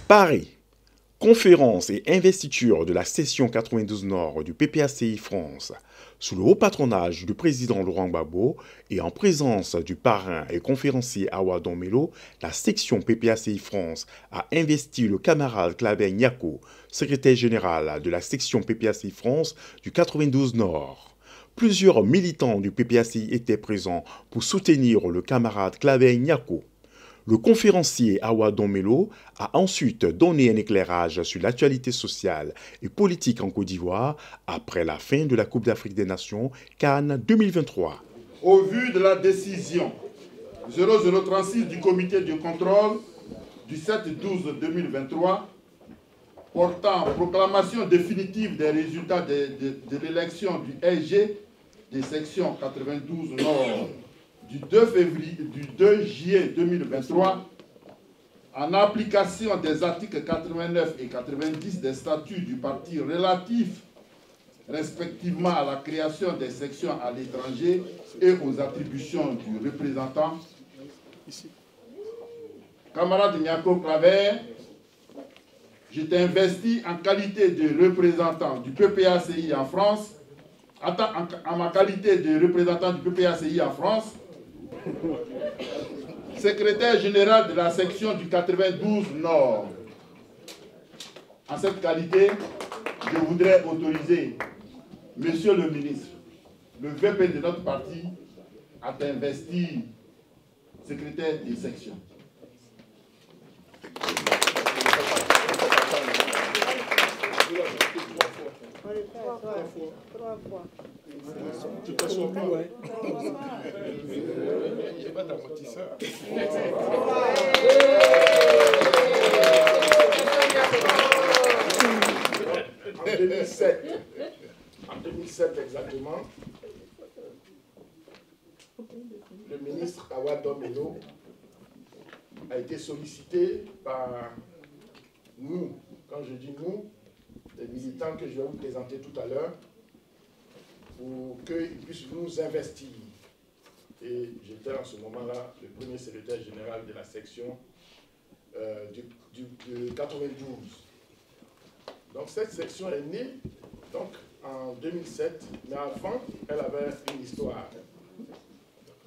Paris, conférence et investiture de la session 92 Nord du PPACI France, sous le haut patronage du président Laurent Gbagbo et en présence du parrain et conférencier Awa Domelo, la section PPACI France a investi le camarade Claver Nyako, secrétaire général de la section PPACI France du 92 Nord. Plusieurs militants du PPACI étaient présents pour soutenir le camarade Claver Nyako. Le conférencier Awa Domelo a ensuite donné un éclairage sur l'actualité sociale et politique en Côte d'Ivoire après la fin de la Coupe d'Afrique des Nations Cannes 2023. Au vu de la décision 0036 du comité de contrôle du 7-12-2023 portant proclamation définitive des résultats de l'élection du SG des sections 92 Nord du 2 juillet 2023, en application des articles 89 et 90 des statuts du parti relatifs respectivement à la création des sections à l'étranger et aux attributions du représentant, camarade Nyako Claver, j'étais investi en qualité de représentant du PPACI en France, en ma qualité de représentant du PPACI en France, secrétaire général de la section du 92 Nord. En cette qualité, je voudrais autoriser Monsieur le ministre, le VP de notre parti, à t'investir secrétaire de section. Trois fois. Tu t'assois plus, ouais. Il n'y a pas d'amortisseur. En 2007 exactement, le ministre Awa Domelo a été sollicité par nous, quand je dis nous, les militants que je vais vous présenter tout à l'heure, pour qu'ils puissent nous investir. Et j'étais en ce moment-là le premier secrétaire général de la section du 92. Donc cette section est née donc, en 2007, mais avant, elle avait une histoire.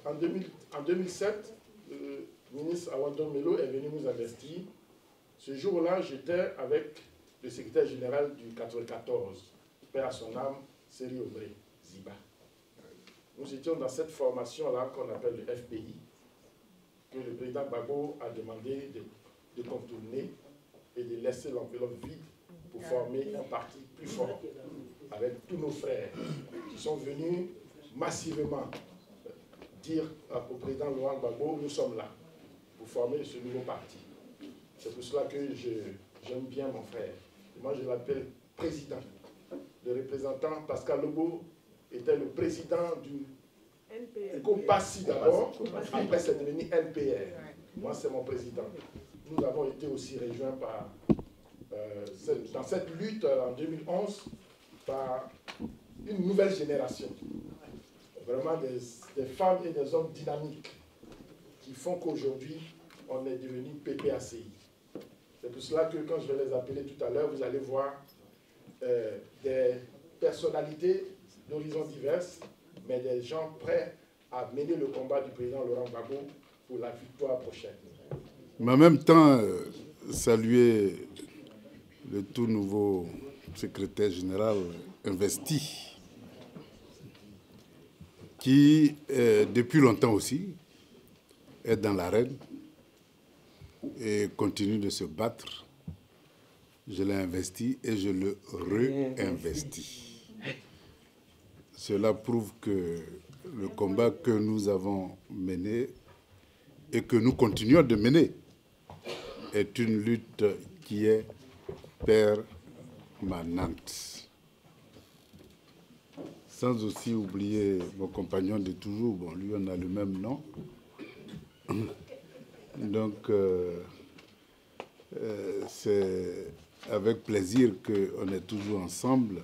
En 2007, le ministre Awa Domelo est venu nous investir. Ce jour-là, j'étais avec le secrétaire général du 94, père à son âme, Seri Obré, Ziba. Nous étions dans cette formation-là qu'on appelle le FPI, que le président Gbagbo a demandé de contourner et de laisser l'enveloppe vide pour former un parti plus fort, avec tous nos frères qui sont venus massivement dire au président Laurent Gbagbo, nous sommes là, pour former ce nouveau parti. C'est pour cela que j'aime bien mon frère. Moi, je l'appelle président. Le représentant Pascal Lobo était le président du Compassi d'abord, après c'est devenu NPR. Moi, c'est mon président. Nous avons été aussi rejoints par, dans cette lutte en 2011 par une nouvelle génération. Vraiment des femmes et des hommes dynamiques qui font qu'aujourd'hui, on est devenu PPACI. C'est pour cela que quand je vais les appeler tout à l'heure, vous allez voir des personnalités d'horizons divers, mais des gens prêts à mener le combat du président Laurent Gbagbo pour la victoire prochaine. Mais en même temps, saluer le tout nouveau secrétaire général investi, qui, depuis longtemps aussi, est dans l'arène et continue de se battre. Je l'ai investi et je le réinvestis. Cela prouve que le combat que nous avons mené et que nous continuons de mener est une lutte qui est permanente. Sans aussi oublier mon compagnon de toujours, bon, lui on a le même nom. Donc, c'est avec plaisir qu'on est toujours ensemble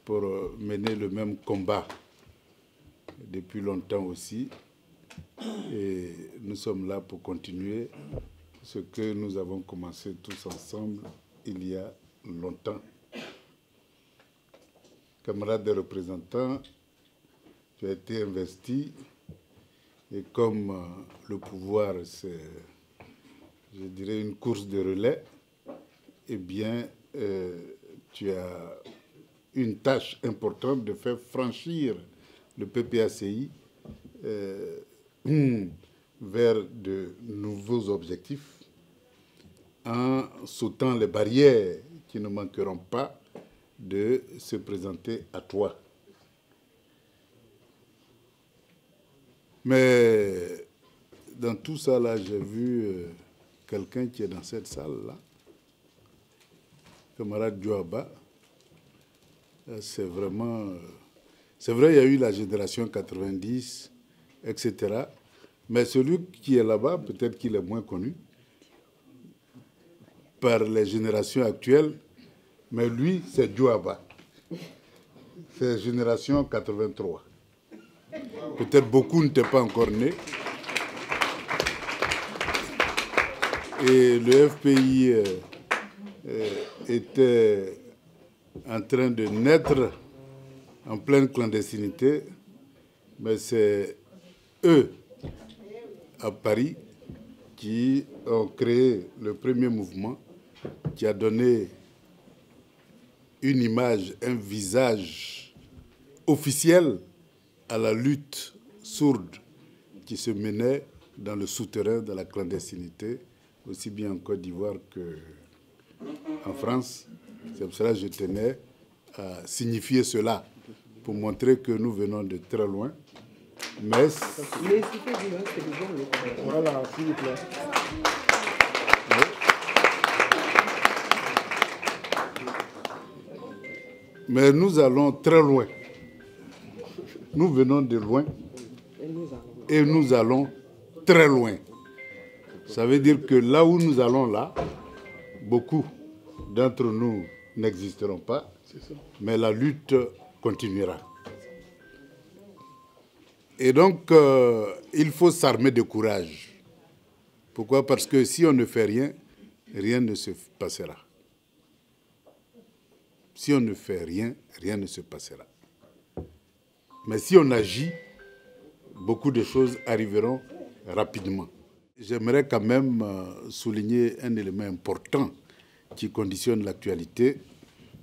pour mener le même combat depuis longtemps aussi. Et nous sommes là pour continuer ce que nous avons commencé tous ensemble il y a longtemps. Camarades des représentants, tu as été investi et comme le pouvoir, c'est, je dirais, une course de relais, eh bien, tu as une tâche importante de faire franchir le PPACI vers de nouveaux objectifs en sautant les barrières qui ne manqueront pas de se présenter à toi. Mais dans tout ça, là, j'ai vu quelqu'un qui est dans cette salle-là, camarade Djouaba. C'est vraiment... C'est vrai, il y a eu la génération 90, etc. Mais celui qui est là-bas, peut-être qu'il est moins connu par les générations actuelles, mais lui, c'est Djouaba. C'est génération 83. Peut-être beaucoup n'étaient pas encore nés. Et le FPI était en train de naître en pleine clandestinité, mais c'est eux, à Paris, qui ont créé le premier mouvement qui a donné une image, un visage officiel à la lutte sourde qui se menait dans le souterrain de la clandestinité, aussi bien en Côte d'Ivoire qu'en France. C'est pour cela que je tenais à signifier cela, pour montrer que nous venons de très loin. Mais Voilà, s'il vous plaît. Mais nous allons très loin. Nous venons de loin et nous allons très loin. Ça veut dire que là où nous allons là, beaucoup d'entre nous n'existeront pas, mais la lutte continuera. Et donc, il faut s'armer de courage. Pourquoi? Parce que si on ne fait rien, rien ne se passera. Si on ne fait rien, rien ne se passera. Mais si on agit, beaucoup de choses arriveront rapidement. J'aimerais quand même souligner un élément important qui conditionne l'actualité,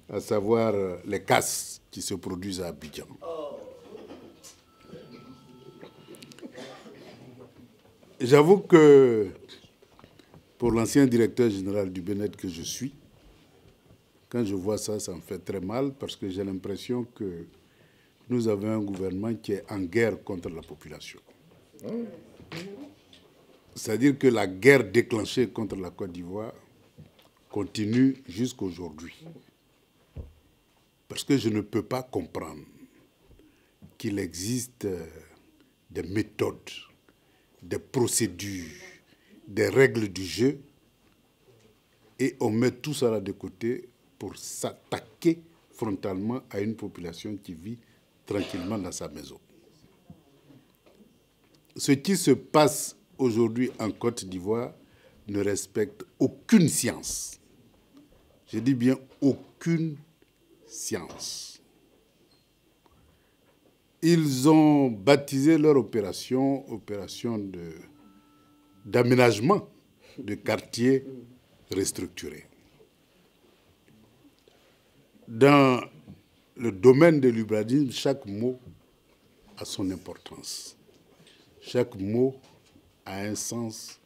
à savoir les casses qui se produisent à Abidjan. J'avoue que pour l'ancien directeur général du BNED que je suis, quand je vois ça, ça me fait très mal parce que j'ai l'impression que nous avons un gouvernement qui est en guerre contre la population. C'est-à-dire que la guerre déclenchée contre la Côte d'Ivoire continue jusqu'à aujourd'hui. Parce que je ne peux pas comprendre qu'il existe des méthodes, des procédures, des règles du jeu, et on met tout ça là de côté pour s'attaquer frontalement à une population qui vit tranquillement dans sa maison. Ce qui se passe aujourd'hui en Côte d'Ivoire ne respecte aucune science. Je dis bien aucune science. Ils ont baptisé leur opération d'aménagement de quartiers restructurés. Dans le domaine de l'urbanisme, chaque mot a son importance. Chaque mot a un sens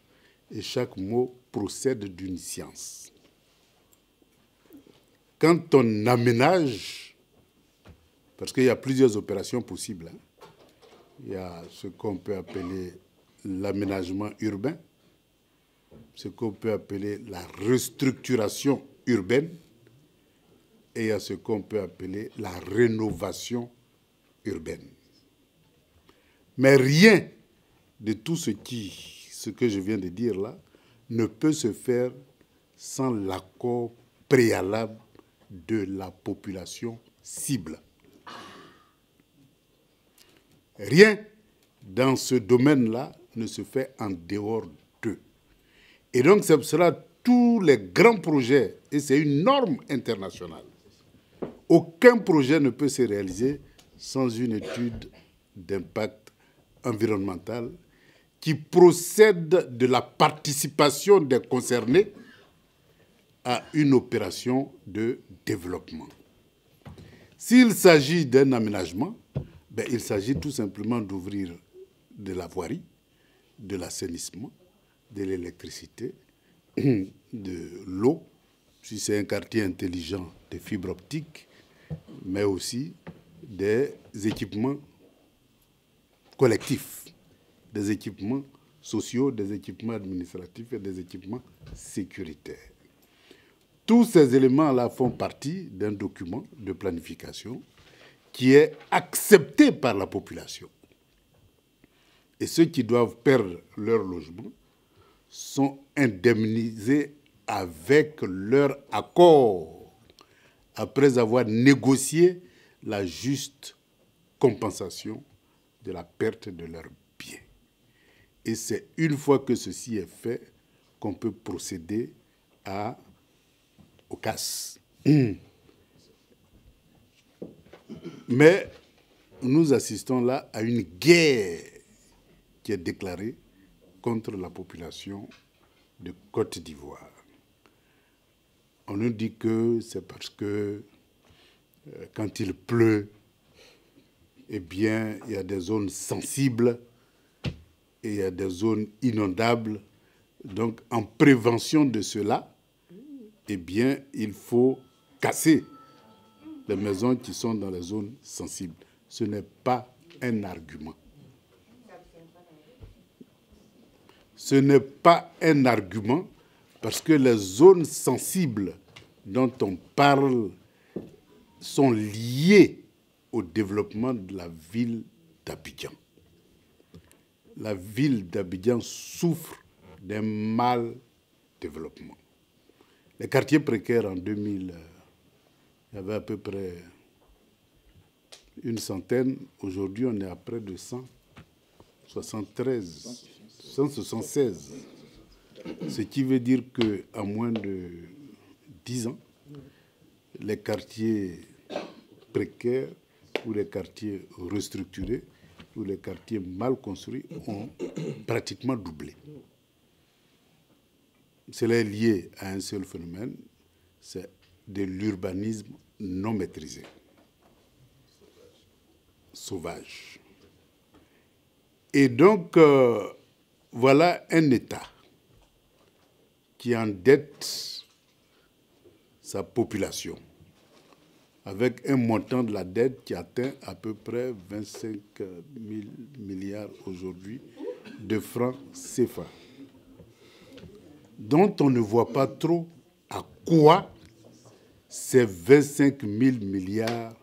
et chaque mot procède d'une science. Quand on aménage, parce qu'il y a plusieurs opérations possibles, hein. Il y a ce qu'on peut appeler l'aménagement urbain, ce qu'on peut appeler la restructuration urbaine, et il y a ce qu'on peut appeler la rénovation urbaine. Mais rien de tout ce que je viens de dire là ne peut se faire sans l'accord préalable de la population cible. Rien dans ce domaine-là ne se fait en dehors d'eux. Et donc, ce sera tous les grands projets, et c'est une norme internationale. Aucun projet ne peut se réaliser sans une étude d'impact environnemental qui procède de la participation des concernés à une opération de développement. S'il s'agit d'un aménagement, il s'agit tout simplement d'ouvrir de la voirie, de l'assainissement, de l'électricité, de l'eau, si c'est un quartier intelligent, des fibres optiques, mais aussi des équipements collectifs, des équipements sociaux, des équipements administratifs et des équipements sécuritaires. Tous ces éléments-là font partie d'un document de planification qui est accepté par la population. Et ceux qui doivent perdre leur logement sont indemnisés avec leur accord, après avoir négocié la juste compensation de la perte de leurs biens. Et c'est une fois que ceci est fait qu'on peut procéder aux casses. Mais nous assistons là à une guerre qui est déclarée contre la population de Côte d'Ivoire. On nous dit que c'est parce que quand il pleut, eh bien, il y a des zones sensibles et il y a des zones inondables. Donc, en prévention de cela, eh bien, il faut casser les maisons qui sont dans les zones sensibles. Ce n'est pas un argument. Ce n'est pas un argument parce que les zones sensibles dont on parle sont liées au développement de la ville d'Abidjan. La ville d'Abidjan souffre d'un mal développement. Les quartiers précaires en 2000, il y avait à peu près une centaine. Aujourd'hui, on est à près de 176. Ce qui veut dire qu'en moins de 10 ans, les quartiers précaires ou les quartiers restructurés ou les quartiers mal construits ont pratiquement doublé. Cela est lié à un seul phénomène, c'est de l'urbanisme non maîtrisé, sauvage. Et donc, voilà un État qui endette sa population avec un montant de la dette qui atteint à peu près 25 000 milliards aujourd'hui de francs CFA, dont on ne voit pas trop à quoi ces 25 000 milliards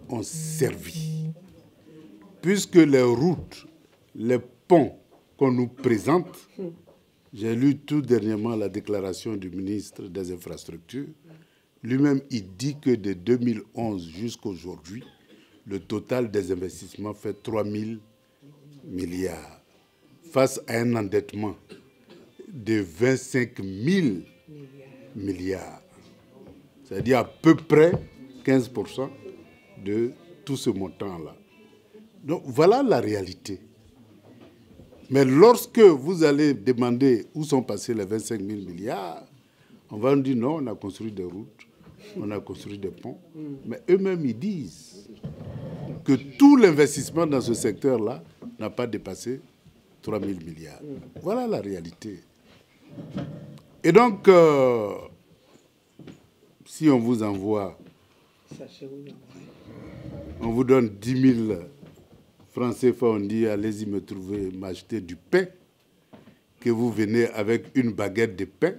ont servi. Puisque les routes, les ponts qu'on nous présente, j'ai lu tout dernièrement la déclaration du ministre des Infrastructures, lui-même il dit que de 2011 jusqu'à aujourd'hui, le total des investissements fait 3 000 milliards, face à un endettement de 25 000 milliards. C'est-à-dire à peu près 15% de tout ce montant-là. Donc voilà la réalité. Mais lorsque vous allez demander où sont passés les 25 000 milliards, on va nous dire non, on a construit des routes, on a construit des ponts. Mais eux-mêmes, ils disent que tout l'investissement dans ce secteur-là n'a pas dépassé 3 000 milliards. Voilà la réalité. Et donc, si on vous envoie, on vous donne 10 000 francs CFA, on dit allez-y me trouver, m'acheter du pain, que vous venez avec une baguette de pain.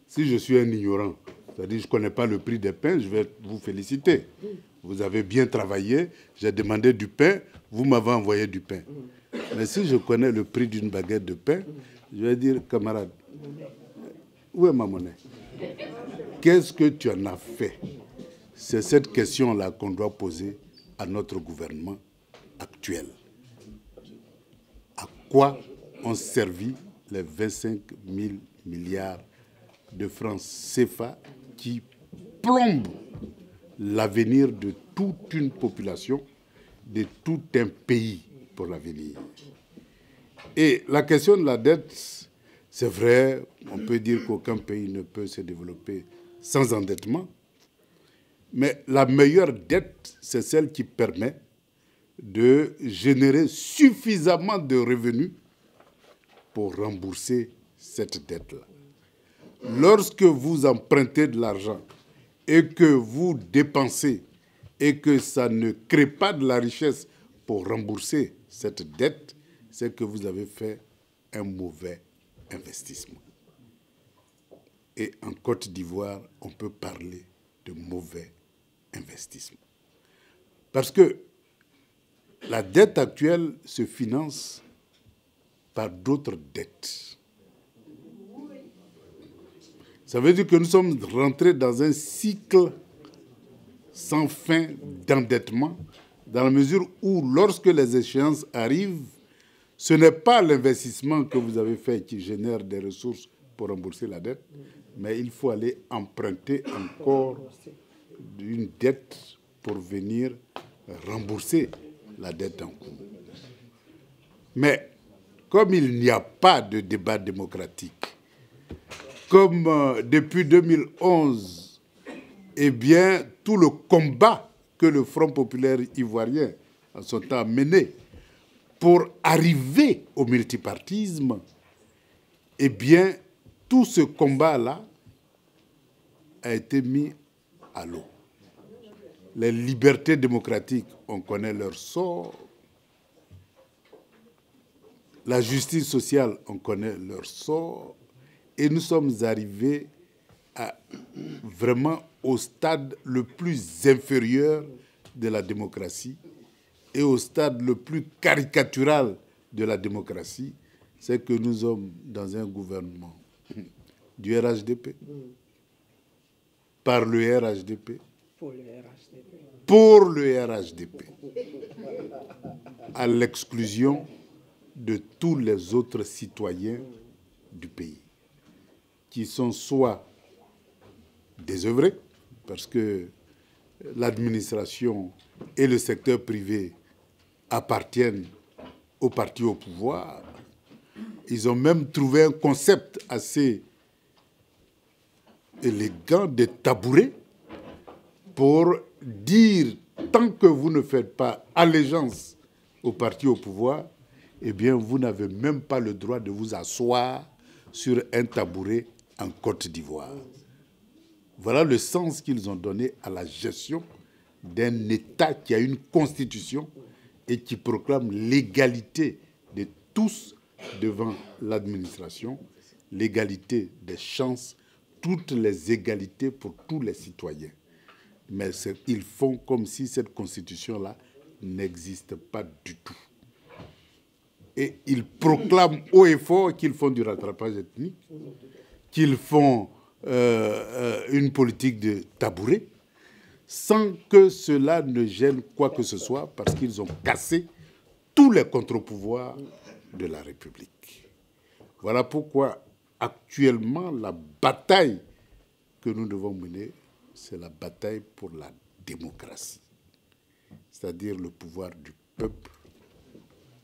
Si je suis un ignorant, c'est-à-dire je ne connais pas le prix des pains, je vais vous féliciter. Vous avez bien travaillé, j'ai demandé du pain, vous m'avez envoyé du pain. Mais si je connais le prix d'une baguette de pain, je vais dire, camarade, où est ma monnaie? Qu'est-ce que tu en as fait? C'est cette question-là qu'on doit poser à notre gouvernement actuel. À quoi ont servi les 25 000 milliards de francs CFA qui plombent l'avenir de toute une population, de tout un pays pour l'avenir. Et la question de la dette, c'est vrai, on peut dire qu'aucun pays ne peut se développer sans endettement, mais la meilleure dette, c'est celle qui permet de générer suffisamment de revenus pour rembourser cette dette-là. Lorsque vous empruntez de l'argent et que vous dépensez et que ça ne crée pas de la richesse pour rembourser cette dette, c'est que vous avez fait un mauvais investissement. Et en Côte d'Ivoire, on peut parler de mauvais investissement. Parce que la dette actuelle se finance par d'autres dettes. Ça veut dire que nous sommes rentrés dans un cycle sans fin d'endettement, dans la mesure où, lorsque les échéances arrivent, ce n'est pas l'investissement que vous avez fait qui génère des ressources pour rembourser la dette, mais il faut aller emprunter encore une dette pour venir rembourser la dette en cours. Mais comme il n'y a pas de débat démocratique, comme depuis 2011, eh bien, tout le combat que le Front populaire ivoirien en son temps a mené pour arriver au multipartisme, eh bien, tout ce combat-là a été mis à l'eau. Les libertés démocratiques, on connaît leur sort. La justice sociale, on connaît leur sort. Et nous sommes arrivés vraiment au stade le plus inférieur de la démocratie et au stade le plus caricatural de la démocratie, c'est que nous sommes dans un gouvernement du RHDP, par le RHDP, pour le RHDP, à l'exclusion de tous les autres citoyens du pays, qui sont soit désœuvrés, parce que l'administration et le secteur privé appartiennent au parti au pouvoir. Ils ont même trouvé un concept assez élégant de tabouret pour dire, tant que vous ne faites pas allégeance au parti au pouvoir, eh bien, vous n'avez même pas le droit de vous asseoir sur un tabouret en Côte d'Ivoire. Voilà le sens qu'ils ont donné à la gestion d'un État qui a une constitution et qui proclame l'égalité de tous devant l'administration, l'égalité des chances, toutes les égalités pour tous les citoyens. Mais ils font comme si cette constitution-là n'existe pas du tout. Et ils proclament haut et fort qu'ils font du rattrapage ethnique, qu'ils font une politique de tabouret, sans que cela ne gêne quoi que ce soit, parce qu'ils ont cassé tous les contre-pouvoirs de la République. Voilà pourquoi, actuellement, la bataille que nous devons mener, c'est la bataille pour la démocratie, c'est-à-dire le pouvoir du peuple,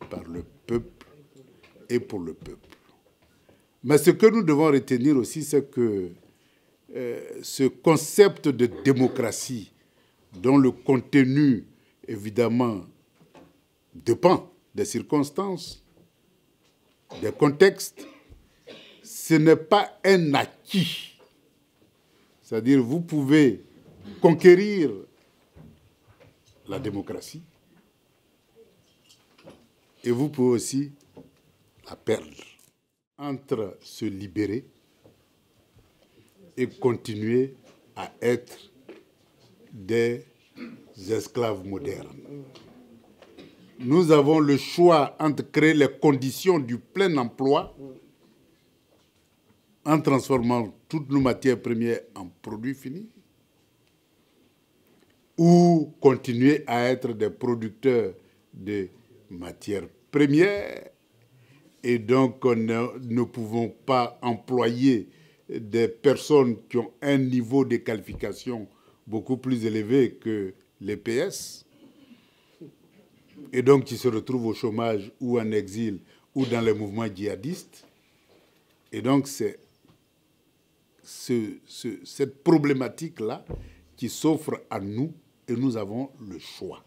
par le peuple et pour le peuple. Mais ce que nous devons retenir aussi, c'est que ce concept de démocratie, dont le contenu, évidemment, dépend des circonstances, des contextes, ce n'est pas un acquis. C'est-à-dire, vous pouvez conquérir la démocratie et vous pouvez aussi la perdre. Entre se libérer et continuer à être des esclaves modernes. Nous avons le choix entre créer les conditions du plein emploi en transformant toutes nos matières premières en produits finis ou continuer à être des producteurs de matières premières et donc ne pouvons pas employer des personnes qui ont un niveau de qualification beaucoup plus élevé que les PS, et donc qui se retrouvent au chômage ou en exil ou dans les mouvements djihadistes. Et donc c'est cette problématique-là qui s'offre à nous, et nous avons le choix.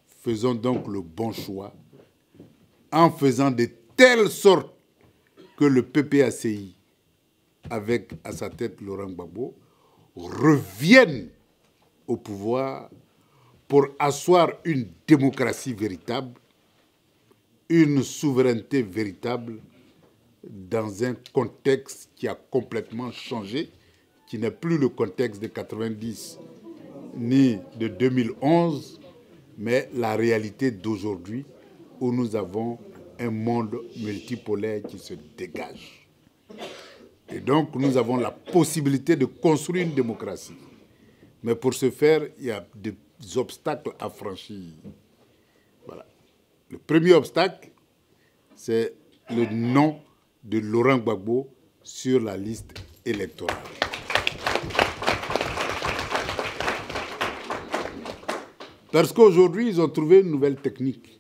Faisons donc le bon choix en faisant de telle sorte que le PPACI, avec à sa tête Laurent Gbagbo, revienne au pouvoir pour asseoir une démocratie véritable, une souveraineté véritable dans un contexte qui a complètement changé, qui n'est plus le contexte de 90 ni de 2011, mais la réalité d'aujourd'hui où nous avons un monde multipolaire qui se dégage. Et donc, nous avons la possibilité de construire une démocratie. Mais pour ce faire, il y a des obstacles à franchir. Voilà. Le premier obstacle, c'est le nom de Laurent Gbagbo sur la liste électorale. Parce qu'aujourd'hui, ils ont trouvé une nouvelle technique.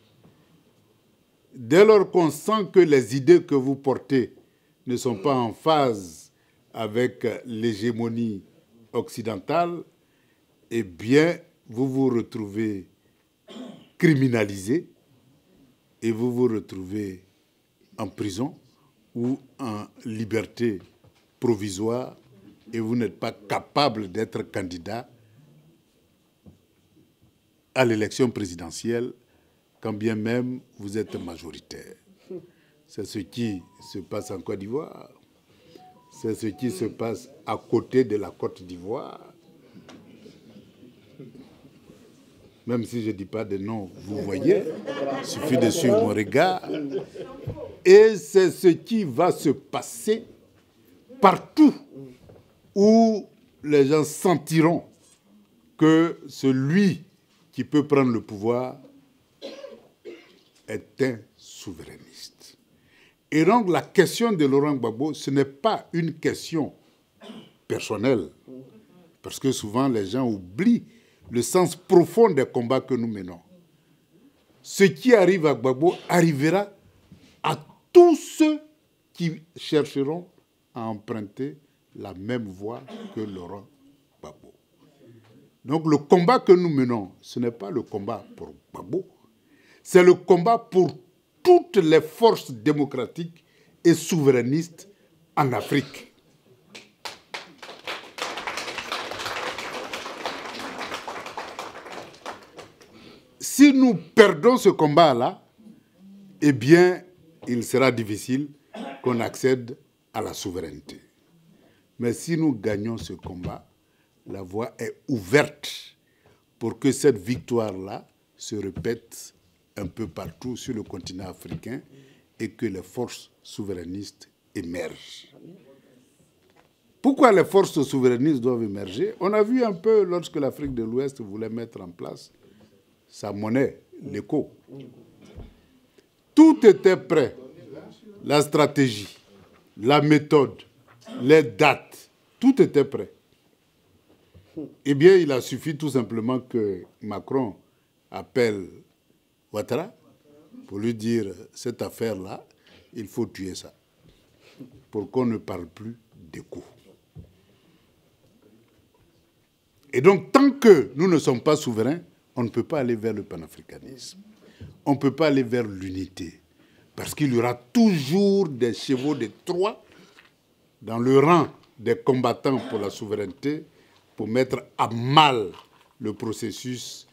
Dès lors qu'on sent que les idées que vous portez ne sont pas en phase avec l'hégémonie occidentale, eh bien, vous vous retrouvez criminalisé et vous vous retrouvez en prison ou en liberté provisoire et vous n'êtes pas capable d'être candidat à l'élection présidentielle, quand bien même vous êtes majoritaire. C'est ce qui se passe en Côte d'Ivoire. C'est ce qui se passe à côté de la Côte d'Ivoire. Même si je ne dis pas de nom, vous voyez, il suffit de suivre mon regard. Et c'est ce qui va se passer partout où les gens sentiront que celui qui peut prendre le pouvoir est un souverainiste. Et donc la question de Laurent Gbagbo, ce n'est pas une question personnelle, parce que souvent les gens oublient le sens profond des combats que nous menons. Ce qui arrive à Gbagbo arrivera à tous ceux qui chercheront à emprunter la même voie que Laurent Gbagbo. Donc le combat que nous menons, ce n'est pas le combat pour Gbagbo, c'est le combat pour toutes les forces démocratiques et souverainistes en Afrique. Si nous perdons ce combat-là, eh bien, il sera difficile qu'on accède à la souveraineté. Mais si nous gagnons ce combat, la voie est ouverte pour que cette victoire-là se répète un peu partout sur le continent africain et que les forces souverainistes émergent. Pourquoi les forces souverainistes doivent émerger? On a vu un peu lorsque l'Afrique de l'Ouest voulait mettre en place sa monnaie, l'éco. Tout était prêt. La stratégie, la méthode, les dates, tout était prêt. Eh bien, il a suffi tout simplement que Macron appelle Ouattara pour lui dire cette affaire-là, il faut tuer ça pour qu'on ne parle plus d'écho. Et donc, tant que nous ne sommes pas souverains, on ne peut pas aller vers le panafricanisme. On ne peut pas aller vers l'unité. Parce qu'il y aura toujours des chevaux de Troie dans le rang des combattants pour la souveraineté pour mettre à mal le processus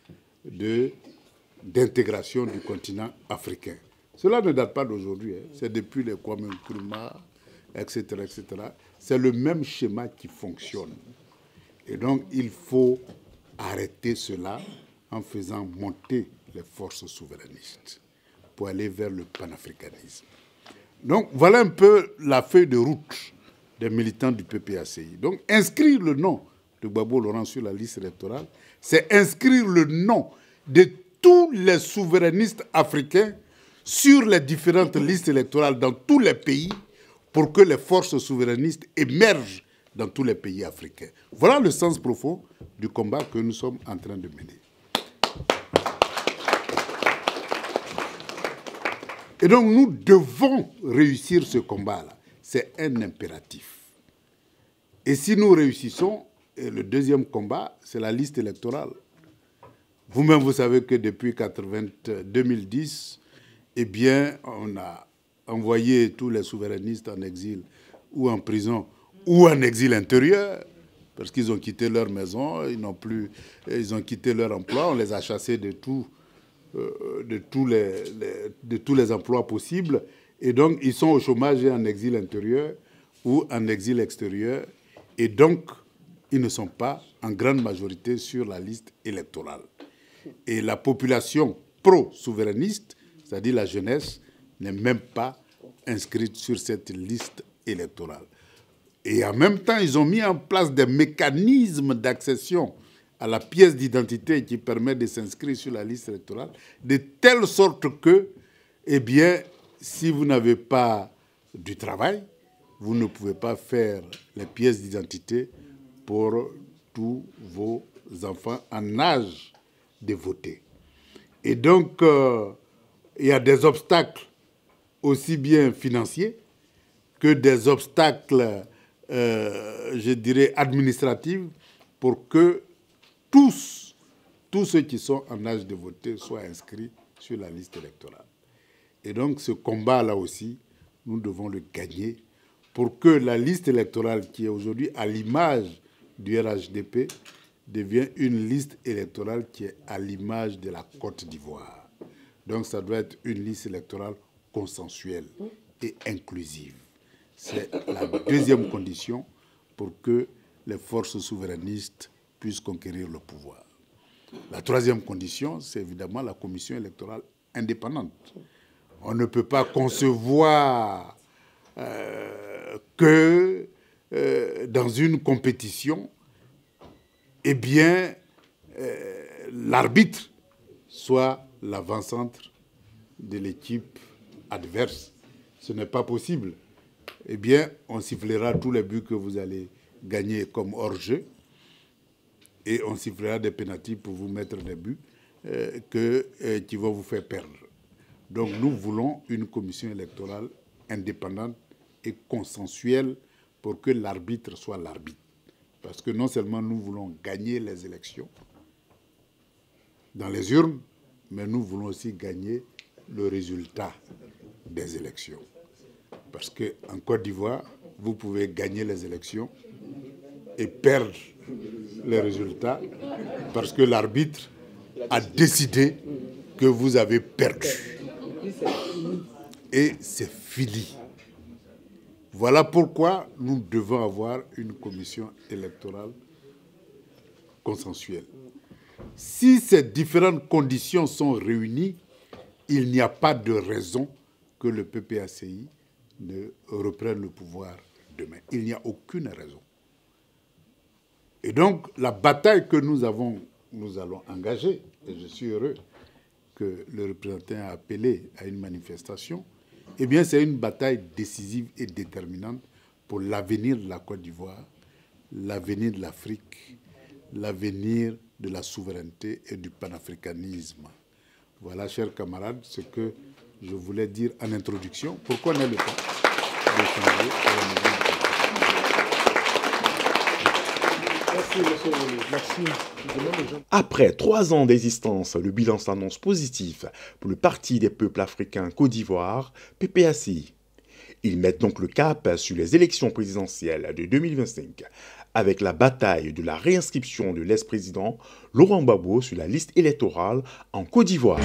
d'intégration du continent africain. Cela ne date pas d'aujourd'hui, hein. C'est depuis les Kwame Nkrumah, etc., etc. C'est le même schéma qui fonctionne. Et donc, il faut arrêter cela en faisant monter les forces souverainistes pour aller vers le panafricanisme. Donc, voilà un peu la feuille de route des militants du PPACI. Donc, inscrire le nom de Gbagbo Laurent sur la liste électorale, c'est inscrire le nom de tous les souverainistes africains sur les différentes listes électorales dans tous les pays pour que les forces souverainistes émergent dans tous les pays africains. Voilà le sens profond du combat que nous sommes en train de mener. Et donc nous devons réussir ce combat-là. C'est un impératif. Et si nous réussissons, et le deuxième combat, c'est la liste électorale. Vous-même, vous savez que depuis 2010, eh bien, on a envoyé tous les souverainistes en exil ou en prison ou en exil intérieur, parce qu'ils ont quitté leur maison, ils ont quitté leur emploi, on les a chassés de tous les emplois possibles. Et donc, ils sont au chômage et en exil intérieur ou en exil extérieur. Et donc, ils ne sont pas en grande majorité sur la liste électorale. Et la population pro-souverainiste, c'est-à-dire la jeunesse, n'est même pas inscrite sur cette liste électorale. Et en même temps, ils ont mis en place des mécanismes d'accession à la pièce d'identité qui permet de s'inscrire sur la liste électorale, de telle sorte que, eh bien, si vous n'avez pas du travail, vous ne pouvez pas faire les pièces d'identité pour tous vos enfants en âge de voter. Et donc, il y a des obstacles aussi bien financiers que des obstacles, je dirais, administratifs pour que tous ceux qui sont en âge de voter soient inscrits sur la liste électorale. Et donc, ce combat-là aussi, nous devons le gagner pour que la liste électorale qui est aujourd'hui à l'image du RHDP devienne une liste électorale qui est à l'image de la Côte d'Ivoire. Donc, ça doit être une liste électorale consensuelle et inclusive. C'est la deuxième condition pour que les forces souverainistes puissent conquérir le pouvoir. La troisième condition, c'est évidemment la commission électorale indépendante. On ne peut pas concevoir que dans une compétition, eh bien, l'arbitre soit l'avant-centre de l'équipe adverse. Ce n'est pas possible. Eh bien, on sifflera tous les buts que vous allez gagner comme hors-jeu et on sifflera des pénaltys pour vous mettre des buts qui vont vous faire perdre. Donc nous voulons une commission électorale indépendante et consensuelle pour que l'arbitre soit l'arbitre. Parce que non seulement nous voulons gagner les élections dans les urnes, mais nous voulons aussi gagner le résultat des élections. Parce qu'en Côte d'Ivoire, vous pouvez gagner les élections et perdre les résultats parce que l'arbitre a décidé que vous avez perdu. Et c'est fini. Voilà pourquoi nous devons avoir une commission électorale consensuelle. Si ces différentes conditions sont réunies, il n'y a pas de raison que le PPACI ne reprenne le pouvoir demain. Il n'y a aucune raison. Et donc, la bataille que nous allons engager, et je suis heureux que le représentant a appelé à une manifestation, eh bien, c'est une bataille décisive et déterminante pour l'avenir de la Côte d'Ivoire, l'avenir de l'Afrique, l'avenir de la souveraineté et du panafricanisme. Voilà, chers camarades, ce que je voulais dire en introduction. Pourquoi on a le temps de changer Après 3 ans d'existence, le bilan s'annonce positif pour le Parti des peuples africains Côte d'Ivoire, PPACI. Ils mettent donc le cap sur les élections présidentielles de 2025, avec la bataille de la réinscription de l'ex-président Laurent Gbagbo sur la liste électorale en Côte d'Ivoire.